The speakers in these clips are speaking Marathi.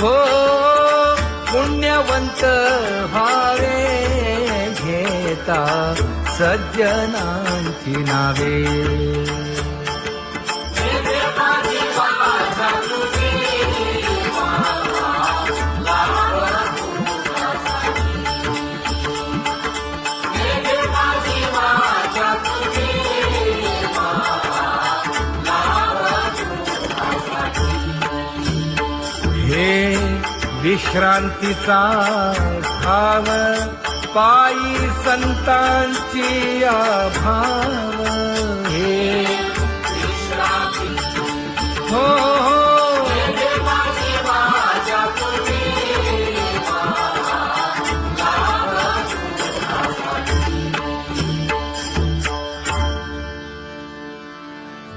हो पुण्यवंत व्हावे घेता सज्जनांची नावे. हे विश्रांतीचा भाव पायी संतांची भाव. हे हो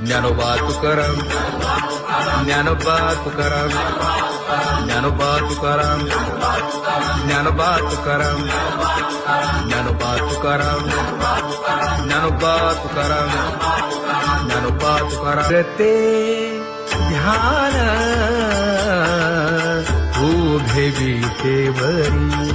ज्ञानोबा तुकाराम ज्ञानोबा तुकाराम ज्ञानोबा तुकाराम ज्ञानोबा तुकाराम ज्ञानोबा तुकाराम ज्ञानोबा तुकाराम ज्ञानोबा तुकाराम. ते ध्यान उभे विटेवरी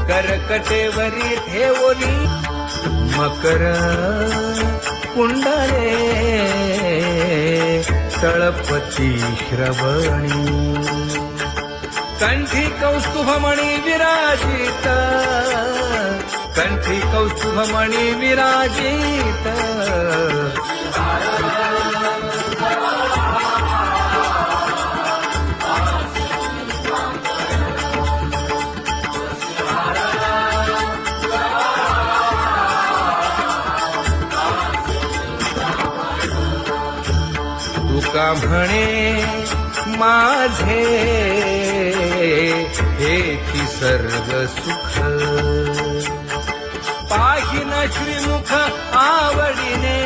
करकटेवरी ठेवली मकर कुंडले तळपती श्रवणी. कंठी कौस्तुभमणी विराजित कंठी कौस्तुभमणी विराजित. तुका म्हणे माझे हेची सर्व सुख पाहिन श्रीमुख आवडीने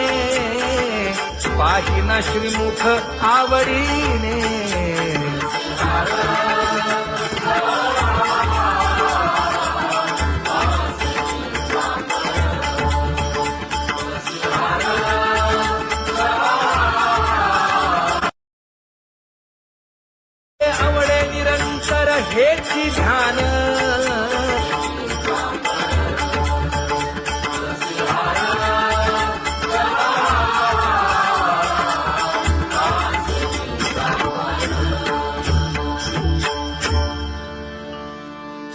पाहिन श्रीमुख आवडीने. आवडे निरंतर हेची ध्यान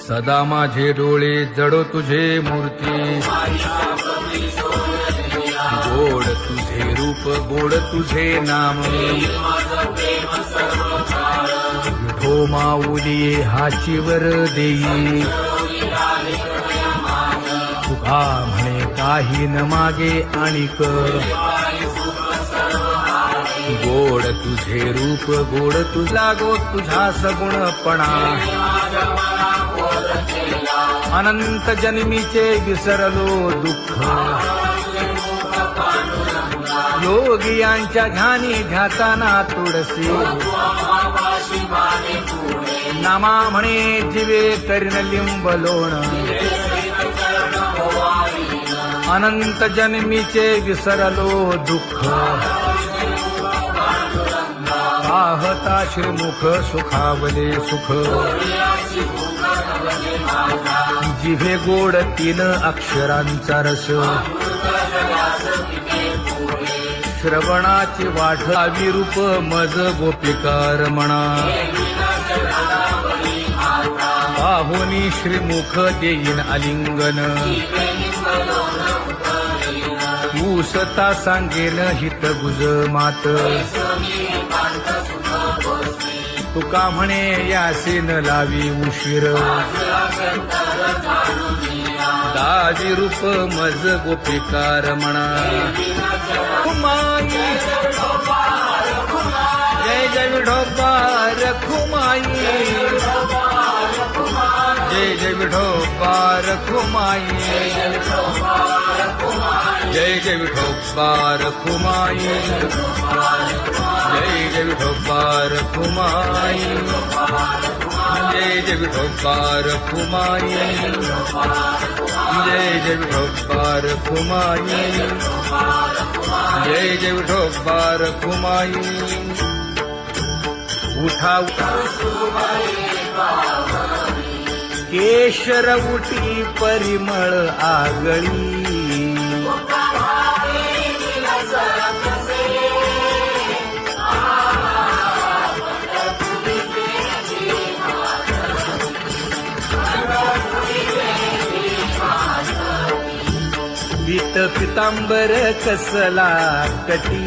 सदा माझे डोळे जडो तुझे मूर्ती. गोड तुझे रूप गोड तुझे नाम. विठो माऊली हाचीवर देई तुका म्हणे काही न मागे आणिक. गोड तुझे रूप गोड तुझा गो तुझा सगुणपणा. अनंत जन्मीचे विसरलो दुःख. योगियांच्या ध्यानी ध्याताना तुळसी. नामा म्हणे जीवे करीन लिंब लोण. अनंत जन्मीचे विसरलो दुःख. पाहता श्रीमुख सुखावले सुख. जिभे गोड 3 अक्षरांचा रस. श्रवणाची वाढ विरूप मज गोपिकार म्हणा. पाहुनी श्रीमुख देईन आलिंगन. ऊसता सांगेन हित गुज मात. तुका म्हणे यासे न लावी उशीर. दाजी रूप मज गोपिकार म्हणा. जय जय विठोबा रखुमाई. जय जय विठोबा रखुमाई. जय जय विठोबा रखुमाई. जय जय विठोबा रखुमाई. जय जय विठोबार कुमाई, जय जय विठोबार कुमाई, जय जय विठोबार कुमाई. उठा केशर उठी परिमळ आगळी, पीत पितांबर कसला कटी,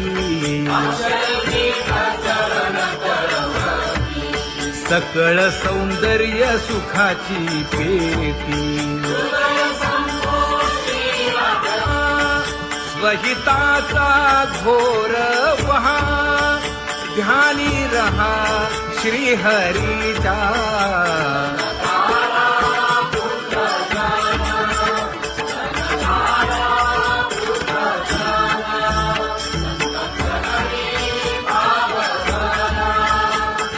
सकळ सौंदर्य सुखाची पेटी. स्वहिताचा घोर वहा, ध्यानी रहा श्रीहरीचा.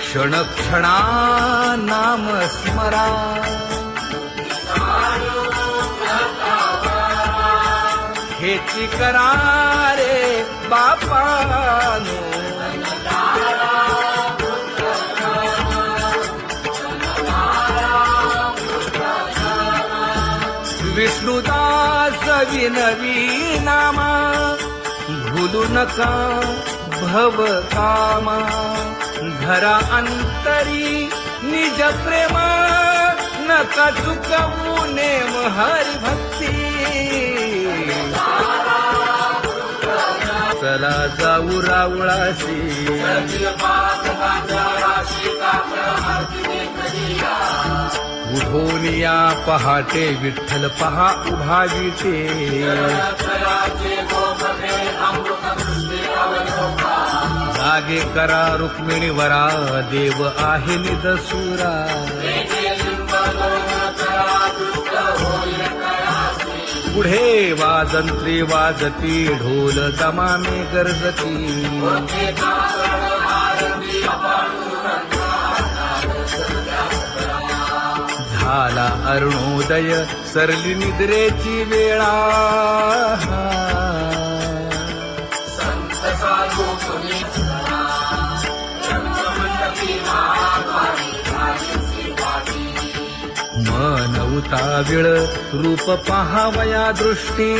क्षण क्षणा नाम स्मरा, हेची करा रे बापानो. विष्णुदास विनवी नामा, भूलू नका भव कामा. घरा अंतरी निज प्रेम, नका चुकवू नेम हरी भक्ती. चला जाऊ रावळाशी, उठून या पहाटे विठ्ठल पहा उभा विटे. जागे करा रुक्मिणी वरा, देव आहे निदसुरा. पुढे वाजंत्री वाजती, ढोल दमामे गरजती. झाला अरुणोदय, सरली निद्रेची वेळा. मन उताविळ रूप पहावया दृष्टी.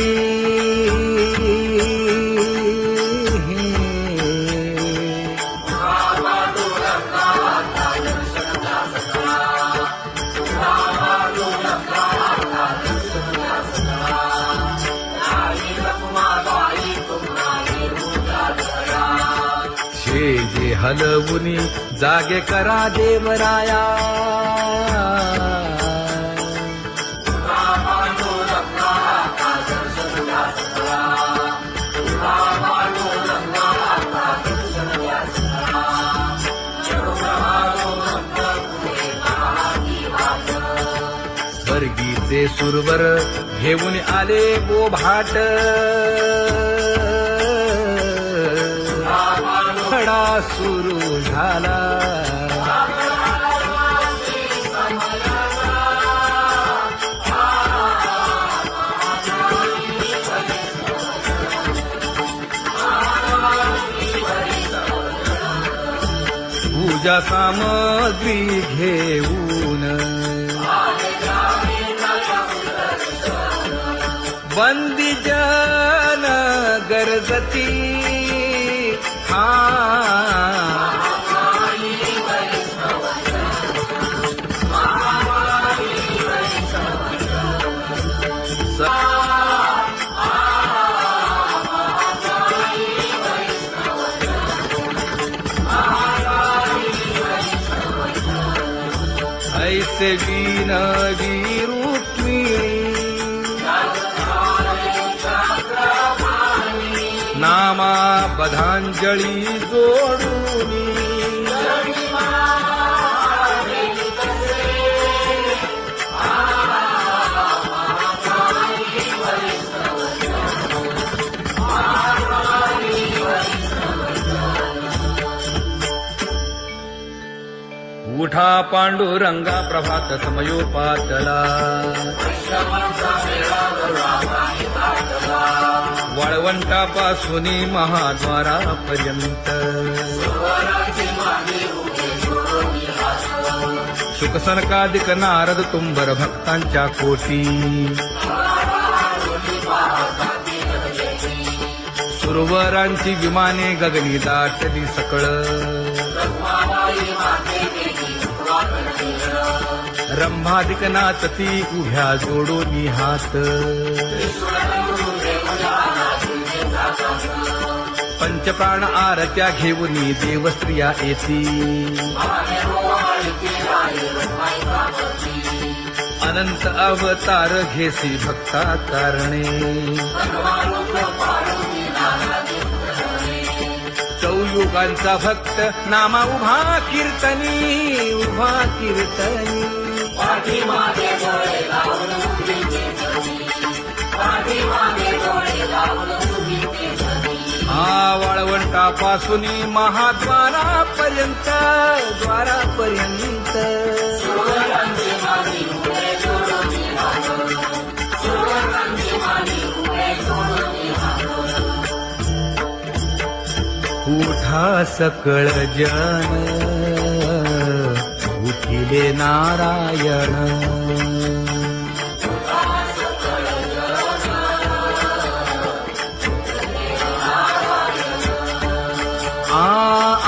जे हलवुनी जागे करा देवराया. स्वर्गीचे सुरवर घेऊन आले बोभाट. खडा सुरू झाला, पूजा सामग्री घेऊन. बंदी जन गरजती, ऐसे विनवी रुक्मिणी, नामा बधांजळी जोडूनी. उठा पांडुरंगा प्रभात समयोपातला वाळवंटापासून महाद्वारापर्यंत शुकसनकादिक नारद तुंबर भक्तांच्या कोटी सुरवरांची विमाने गगनी दाटली सकळ रंभादिक नाचती उभ्या जोडोनी हात पंचप्राण आरत्या घेऊनी देवस्त्रिया येती अनंत अवतार घेसी भक्ता कारणे चौयुगांचा भक्त नामा उभा कीर्तनी वाळवंटापासून महाद्वारापर्यंत उठा सकळ जन उठिले नारायण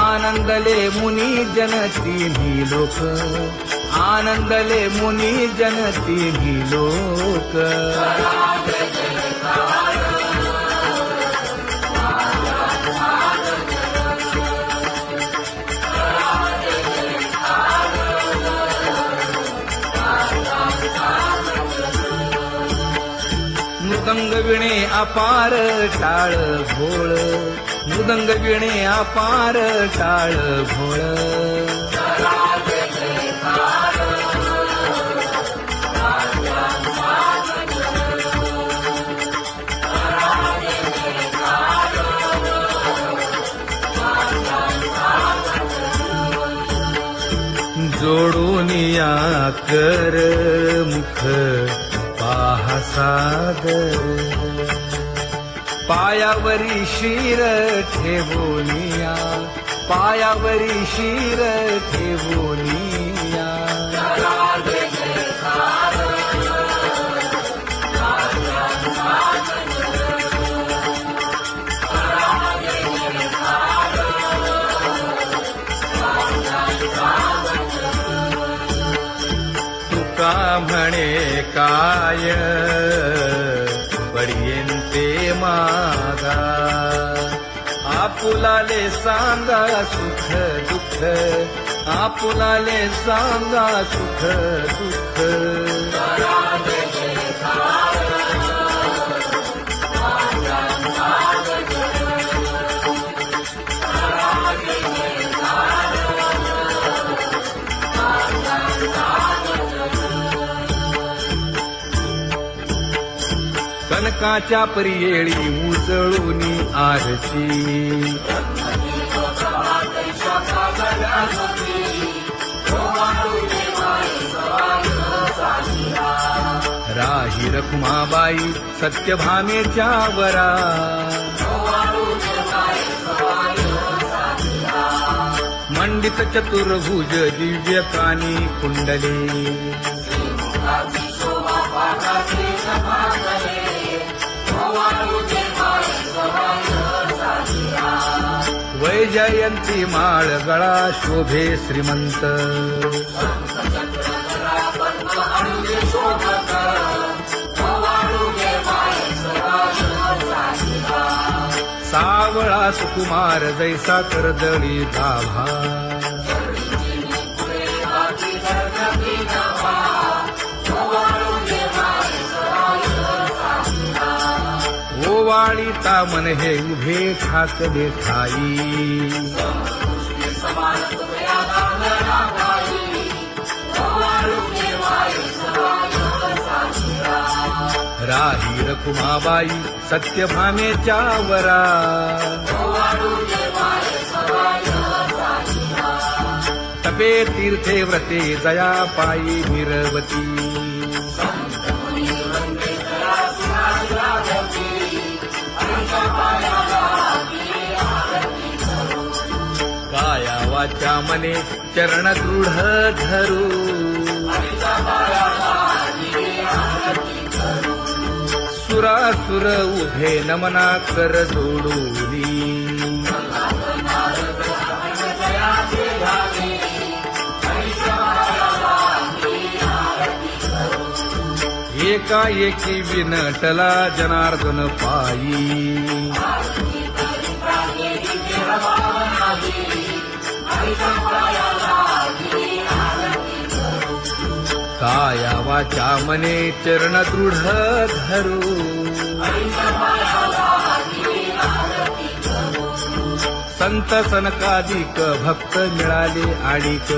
आनंदले मुनी जन तिन्ही लोक आनंदले मुनी जन तिन्ही लोक मृदंग विणे अपार टाळ भोळ मृदंग विणे अपार टाळ भोळ जोडूनिया कर मुख पाहा सागर पायावरी शिर ठेवोनिया पायावरी शिर ठेवोनिया तुका म्हणे काय पडियेंते मागा आपुलाले सांगा सुख दुःख आपुलाले सांगा सुख दुःख कनकाच्या परियेळी उजळूनी आरती राही रखुमाबाई सत्यभामेच्या वरा मंडित चतुर्भुज दिव्य कानी कुंडले वैजयंती माळ गळा शोभे श्रीमंत सावळा सुकुमार जैसा करदळी गाभा ओवाळीता मन हे उभे ठाकले ठाई राही रखुमाबाई सत्यभामेच्या वरा जपे तीर्थे व्रते जया पायी निरवती काया वाचा मने चरण दृढ धरू सुरासुर उभे नमना कर जोडूनी एकाएकी विनटला जनार्दन पायी काया वाचा मने चरण दृढ धरू संत सनकादिक भक्त मिळाले आणिक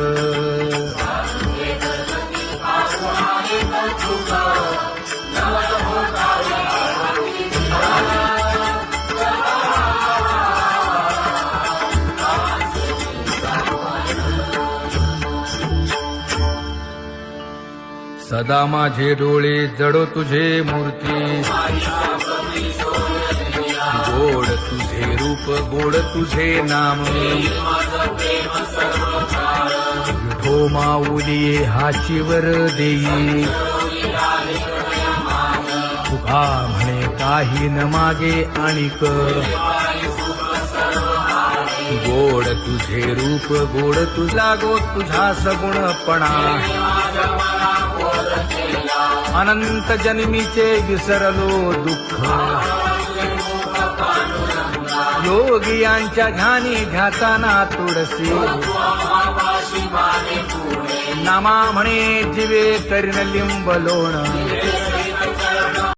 सदा माझे डोळे जडो तुझे मूर्ती गोड तुझे रूप गोड तुझे नाम विठो माऊली हाचीवर देई तुका म्हणे काही न मागे आणिक गोड तुझे रूप गोड तुझा गो तुझा सगुणपणा अनंत जन्मीचे विसरलो दुःख योगियांच्या ध्यानी ध्याताना तुळसी नामा म्हणे जीवे करीन लिंब लोण